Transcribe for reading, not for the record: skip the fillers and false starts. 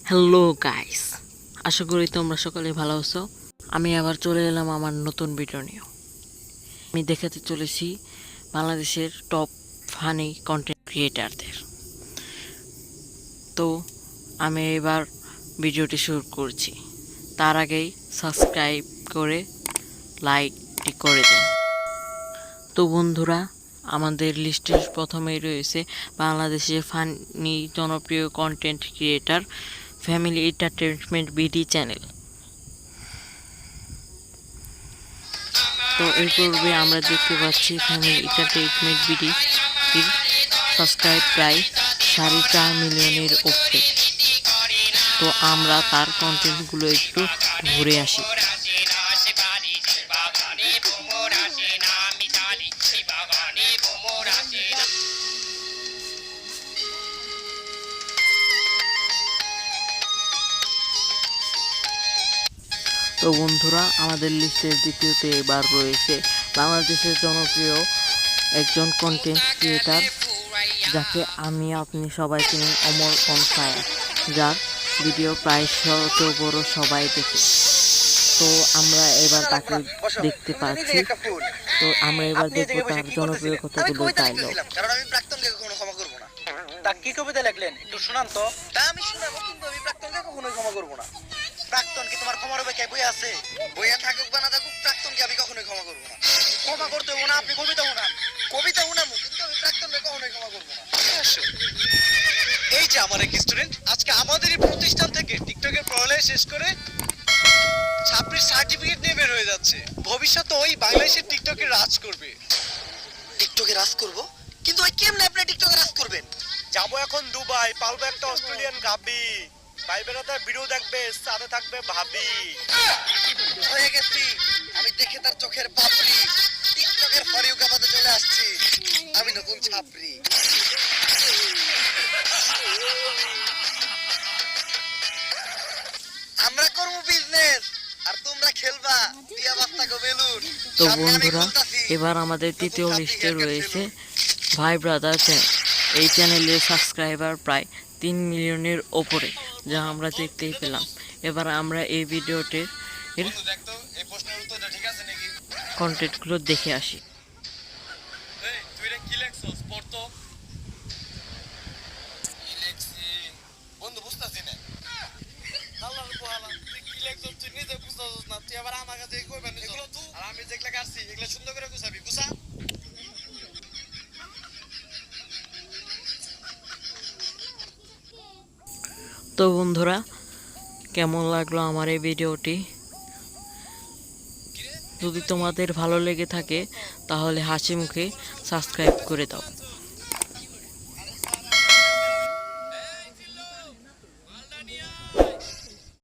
Hello guys, আশা করি তোমরা সকলে ভালো আছো। আমি আবার চলে এলাম আমার নতুন ভিডিও নিয়ে। আমি দেখাতে চলেছি বাংলাদেশের টপ ফানি কন্টেন্ট ক্রিয়েটারদের। তো আমি এবার ভিডিওটি শুরু করছি। তার আগেই সাবস্ক্রাইব করে লাইকটি করে দেন। তো বন্ধুরা, আমাদের লিস্টের প্রথমেই রয়েছে বাংলাদেশের ফানি জনপ্রিয় content creator family entertainment BD channel. তো এই পূর্বে আমরা দেখতে পাচ্ছি ফ্যামিলি এন্টারটেইনমেন্ট বিডি এর সাবস্ক্রাইব প্রায় 4.5 মিলিয়নের উপরে। তো আমরা তার কন্টেন্টগুলো একটু ঘুরে আসি। তো বন্ধুরা, আমাদের লিস্টের দ্বিতীয়তে এবার রয়েছে বাংলাদেশের জনপ্রিয় একজন কন্টেন্ট ক্রিয়েটার, যাকে আমি আপনি সবাই চিনি, অমর অন ফায়ার, যার ভিডিও প্রায় ছোট বড় সবাই দেখে। তো আমরা এবার তাকে দেখতে পাচ্ছি। তো আমরা এবার দেখবো তার জনপ্রিয় কতগুলো ডায়লগ। কারণ আমি প্রাক্তনকে কখনো ক্ষমা করব না। তা কি কবিতা লিখলেন একটু শোনান তো। তা আমি শোনাবো, কিন্তু আমি প্রাক্তনকে কখনোই ক্ষমা করব না। প্রাক্তন কি তোমার ক্ষমার অপেক্ষায় বই আছে? বইয়া থাকুক বা না থাকুক, প্রাক্তনকে আমি কখনোই ক্ষমা করব না। ক্ষমা করতে হবো না, আপনি কবিতা শোনান। কবিতা শোনাবো, কিন্তু আমি প্রাক্তনকে কখনোই ক্ষমা করব না। এই যে আমার এক স্টুডেন্ট আজকে আমাদের এই প্রতিষ্ঠান থেকে টিকটকের পড়ালেখা শেষ করে ছাত্রীর সার্টিফিকেট নিয়ে বের হয়ে যাচ্ছে। ভবিষ্যতে ওই বাংলাদেশের টিকটকে রাজ করবে। টিকটকে রাজ করব? কিন্তু ওই কেমনে আপনি টিকটকে রাজ করবেন? যাবো এখন দুবাই, পালবো একটা অস্ট্রেলিয়ান গাবি, ভাই বেড়াতার ভিডিও দেখবে, সাথে থাকবে ভাবি। হয়ে গেছি, আমি দেখে তার চোখের পাপড়ি, টিকটকের ফরিউ গাবাতে চলে আসছি, আমি নতুন ছাপরি। আমরা করবো বিজনেস আর তোমরা খেলবা দিয়া বাস্তা গো বেলুন। তো বন্ধুরা, এবার আমাদের তৃতীয় লিস্টে রয়েছে ভাই ব্রাদার চ্যানেল। এই চ্যানেলের সাবস্ক্রাইবার প্রায় 3 মিলিয়নের ওপরে, যা আমরা দেখতেই পেলাম। এবার আমরা এই ভিডিওটির কন্টেন্টগুলো দেখে আসি। বন্ধু বুঝতাছি না, আল্লাহর পোহালা তুই কি লেখছস তুই নিজে বুঝতাছস না, তুই আবার আমার কাছে কইবেন এগুলো তুই আর আমি যেগুলা কাটছি এগুলো সুন্দর করে গুছাবি, গুছা। তো বন্ধুরা, কেমন লাগলো আমার এই ভিডিওটি? যদি তোমাদের ভালো লেগে থাকে তাহলে হাসি মুখে সাবস্ক্রাইব করে দাও।